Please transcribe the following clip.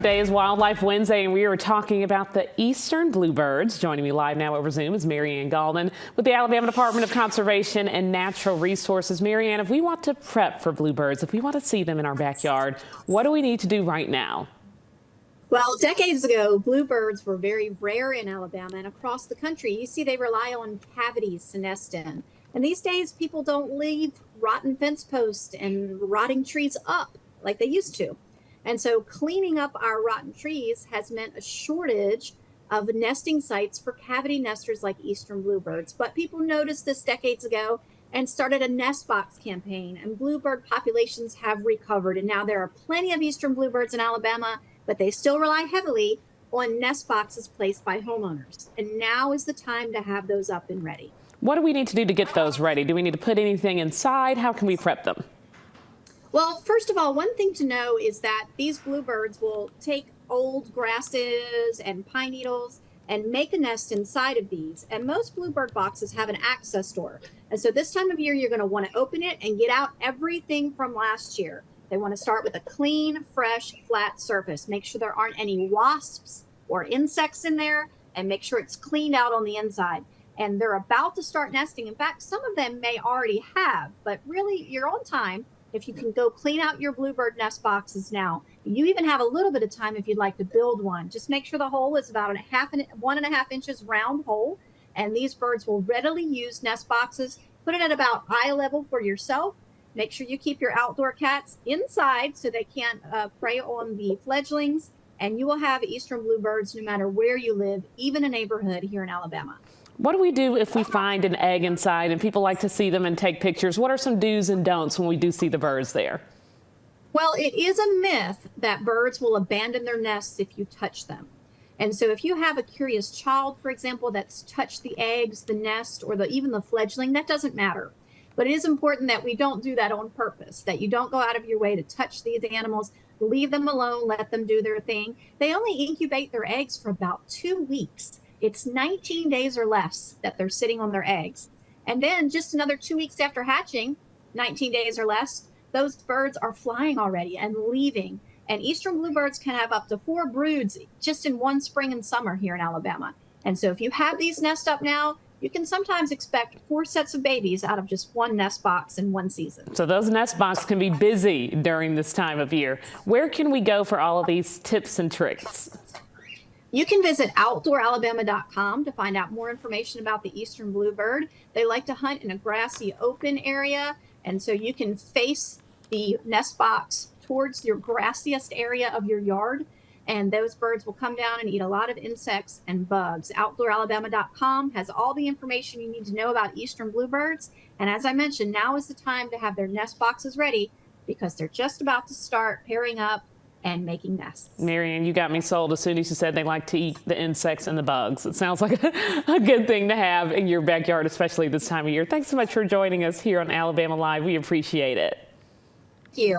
Today is Wildlife Wednesday, and we are talking about the eastern bluebirds. Joining me live now over Zoom is Marianne Galden with the Alabama Department of Conservation and Natural Resources. Marianne, if we want to prep for bluebirds, if we want to see them in our backyard, what do we need to do right now? Well, decades ago, bluebirds were very rare in Alabama and across the country. You see, they rely on cavities to nest in. And these days, people don't leave rotten fence posts and rotting trees up like they used to. And so cleaning up our rotten trees has meant a shortage of nesting sites for cavity nesters like eastern bluebirds. But people noticed this decades ago and started a nest box campaign, and bluebird populations have recovered. And now there are plenty of eastern bluebirds in Alabama, but they still rely heavily on nest boxes placed by homeowners. And now is the time to have those up and ready. What do we need to do to get those ready? Do we need to put anything inside? How can we prep them? Well, first of all, one thing to know is that these bluebirds will take old grasses and pine needles and make a nest inside of these. And most bluebird boxes have an access door. And so this time of year, you're going to want to open it and get out everything from last year. They want to start with a clean, fresh, flat surface. Make sure there aren't any wasps or insects in there, and make sure it's cleaned out on the inside. And they're about to start nesting. In fact, some of them may already have, but really you're on time if you can go clean out your bluebird nest boxes now. You even have a little bit of time if you'd like to build one. Just make sure the hole is about 1.5 inches round hole, and these birds will readily use nest boxes. Put it at about eye level for yourself. Make sure you keep your outdoor cats inside so they can't prey on the fledglings, and you will have eastern bluebirds no matter where you live, even a neighborhood here in Alabama. What do we do if we find an egg inside and people like to see them and take pictures? What are some do's and don'ts when we do see the birds there? Well, it is a myth that birds will abandon their nests if you touch them. And so if you have a curious child, for example, that's touched the eggs, the nest, or even the fledgling, that doesn't matter. But it is important that we don't do that on purpose, that you don't go out of your way to touch these animals. Leave them alone, let them do their thing. They only incubate their eggs for about 2 weeks. It's 19 days or less that they're sitting on their eggs. And then just another 2 weeks after hatching, 19 days or less, those birds are flying already and leaving. And eastern bluebirds can have up to 4 broods just in one spring and summer here in Alabama. And so if you have these nest up now, you can sometimes expect 4 sets of babies out of just one nest box in one season. So those nest boxes can be busy during this time of year. Where can we go for all of these tips and tricks? You can visit outdooralabama.com to find out more information about the eastern bluebird. They like to hunt in a grassy open area, and so you can face the nest box towards your grassiest area of your yard, and those birds will come down and eat a lot of insects and bugs. Outdooralabama.com has all the information you need to know about eastern bluebirds, and as I mentioned, now is the time to have their nest boxes ready because they're just about to start pairing up and making nests. Marianne, you got me sold as soon as you said they like to eat the insects and the bugs. It sounds like a good thing to have in your backyard, especially this time of year. Thanks so much for joining us here on Alabama Live. We appreciate it. Thank you.